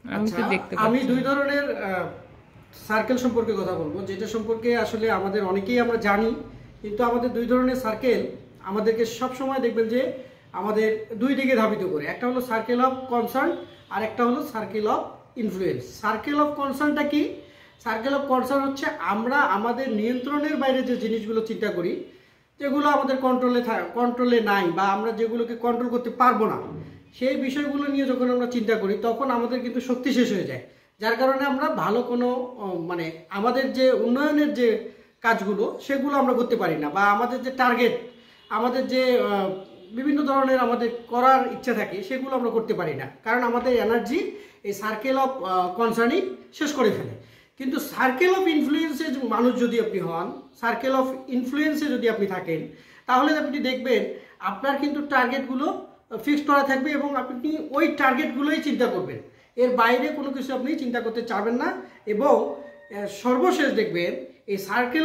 আচ্ছা, দেখতে আমি পাচ্ছি। দুই ধরনের সার্কেল সম্পর্কে কথা বলবো, যেটা সম্পর্কে আসলে আমাদের অনেকেই আমরা জানি, কিন্তু আমাদের দুই ধরনের সার্কেল আমাদেরকে সব সময় দেখবেন যে আমাদের দুই দিকে ধাবিত করে। একটা হলো সার্কেল অফ কনসার্ন, আর একটা হলো circle of influence. Circle of কনসার্নটা কি? সার্কেল অফ কনসার্ন হচ্ছে আমরা আমাদের নিয়ন্ত্রণের বাইরে যে জিনিসগুলো চিন্তা করি, যেগুলো আমাদের কন্ট্রোলে নাই, বা আমরা যেগুলোকে কন্ট্রোল করতে পারবো না, সেই বিষয়গুলো নিয়ে যখন আমরা চিন্তা করি তখন আমাদের কিন্তু শক্তি শেষ হয়ে যায়। যার কারণে আমরা ভালো কোনো মানে আমাদের যে উন্নয়নের যে কাজগুলো সেগুলো আমরা করতে পারি না, বা আমাদের যে টার্গেট, আমাদের যে বিভিন্ন ধরনের আমাদের করার ইচ্ছা থাকে সেগুলো আমরা করতে পারি না, কারণ আমাদের এনার্জি এই সার্কেল অফ কনসার্নই শেষ করে ফেলে। কিন্তু সার্কেল অফ ইনফ্লুয়েন্সে মানুষ যদি আপনি হন, সার্কেল অফ ইনফ্লুয়েন্সে যদি আপনি থাকেন, তাহলে আপনি দেখবেন আপনার কিন্তু টার্গেটগুলো ফিক্সড করা থাকবে এবং আপনি ওই টার্গেটগুলোই চিন্তা করবেন, এর বাইরে কোনো কিছু আপনি চিন্তা করতে চাবেন না। এবং সর্বশেষ দেখবেন এই সার্কেল